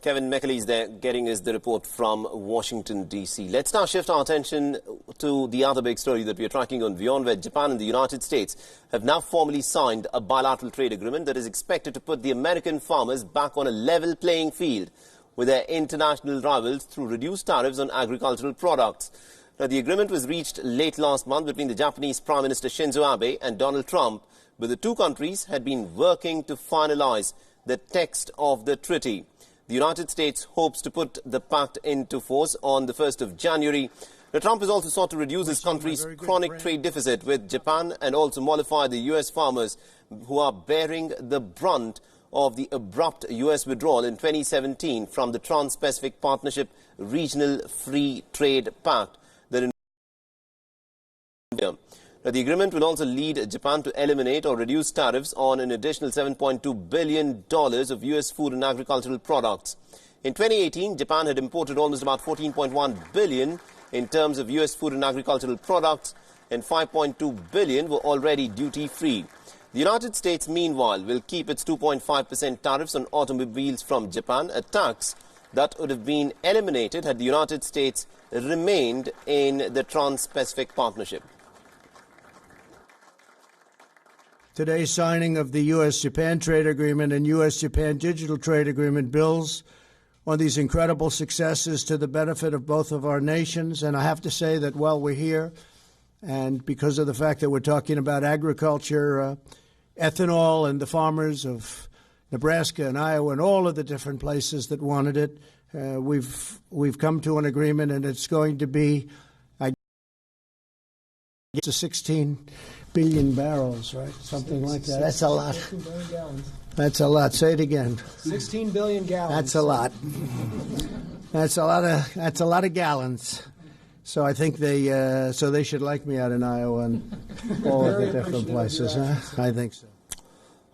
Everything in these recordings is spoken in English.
Kevin McAlee is there getting us the report from Washington, D.C. Let's now shift our attention to the other big story that we are tracking on WION, where Japan and the United States have now formally signed a bilateral trade agreement that is expected to put the American farmers back on a level playing field with their international rivals through reduced tariffs on agricultural products. Now, the agreement was reached late last month between the Japanese Prime Minister Shinzo Abe and Donald Trump, but the two countries had been working to finalize the text of the treaty. The United States hopes to put the pact into force on the 1st of January. Now, Trump has also sought to reduce his country's chronic trade deficit with Japan and also mollify the U.S. farmers who are bearing the brunt of the abrupt U.S. withdrawal in 2017 from the Trans-Pacific Partnership Regional Free Trade Pact. Now, the agreement will also lead Japan to eliminate or reduce tariffs on an additional $7.2 billion of U.S. food and agricultural products. In 2018, Japan had imported almost about $14.1 billion in terms of U.S. food and agricultural products, and $5.2 billion were already duty-free. The United States, meanwhile, will keep its 2.5% tariffs on automobiles from Japan, a tax that would have been eliminated had the United States remained in the Trans-Pacific Partnership. Today's signing of the U.S.-Japan trade agreement and U.S.-Japan digital trade agreement builds on these incredible successes to the benefit of both of our nations. And I have to say that while we're here, and because of the fact that we're talking about agriculture, ethanol, and the farmers of Nebraska and Iowa and all of the different places that wanted it, we've come to an agreement, and it's going to be, I guess, a 16 billion barrels, right? Something like that. That's a lot. 16 billion gallons. That's a lot. Say it again. 16 billion gallons. That's a lot. That's a lot of gallons. So I think they should like me out in Iowa and all of the different places. I think so.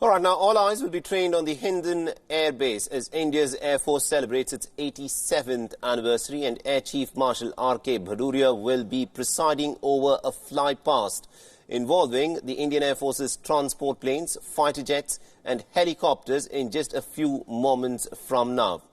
All right, now all eyes will be trained on the Hindon Air Base as India's Air Force celebrates its 87th anniversary, and Air Chief Marshal R.K. Bhaduria will be presiding over a flypast involving the Indian Air Force's transport planes, fighter jets and helicopters in just a few moments from now.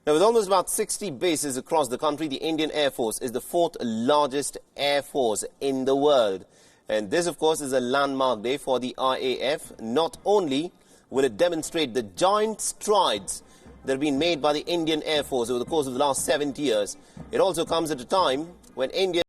Now, with almost about 60 bases across the country, the Indian Air Force is the fourth largest air force in the world. And this, of course, is a landmark day for the IAF. Not only will it demonstrate the giant strides that have been made by the Indian Air Force over the course of the last 70 years, it also comes at a time when India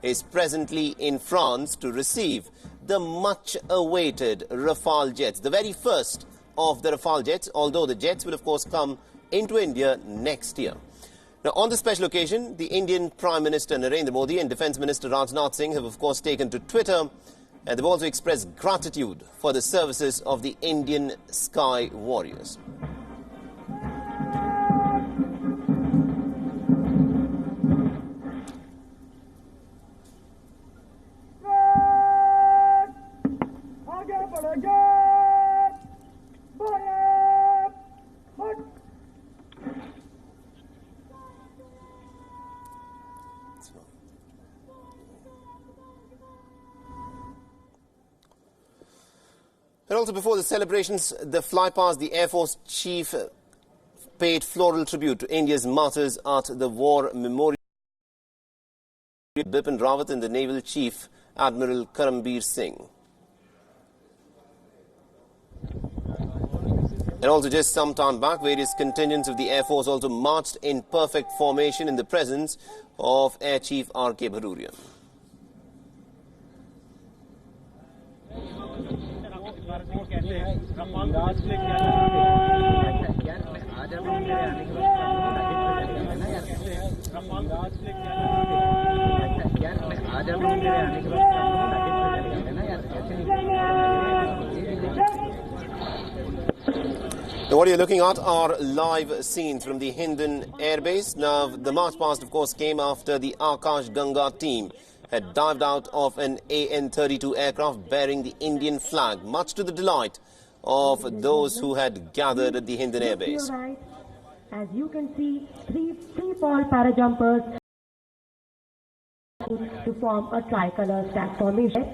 is presently in France to receive the much-awaited Rafale jets, the very first of the Rafale jets, although the jets will, of course, come into India next year. Now, on this special occasion, the Indian Prime Minister Narendra Modi and Defence Minister Rajnath Singh have, of course, taken to Twitter, and they've also expressed gratitude for the services of the Indian Sky Warriors. And also before the celebrations, the flypast, the Air Force Chief paid floral tribute to India's martyrs at the War Memorial. Bipin Rawat and the Naval Chief Admiral Karambir Singh. And also just some time back, various contingents of the Air Force also marched in perfect formation in the presence of Air Chief R.K. Bhaduria. Now, what you're looking at are live scenes from the Hindon Air Base. Now, the march past, of course, came after the Akash Ganga team had dived out of an AN-32 aircraft bearing the Indian flag, much to the delight of those who had gathered at the Hindon Air Base. As you can see, three fall parajumpers to form a tricolor stack formation.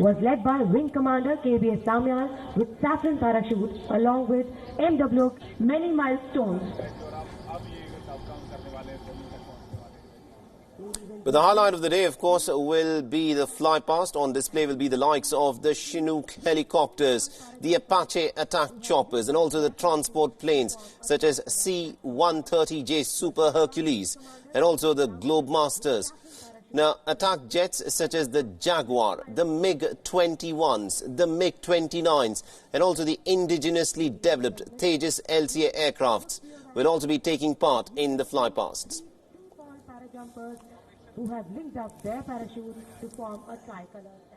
was led by Wing Commander KBS Samyal with saffron parachute along with MW many milestones. But the highlight of the day, of course, will be the flypast. On display will be the likes of the Chinook helicopters, the Apache attack choppers, and also the transport planes such as C-130J Super Hercules, and also the Globemasters. Now, attack jets such as the Jaguar, the MiG-21s, the MiG-29s, and also the indigenously developed Tejas LCA aircrafts will also be taking part in the flypasts. Parajumpers who have linked up their parachutes to form a tricolor.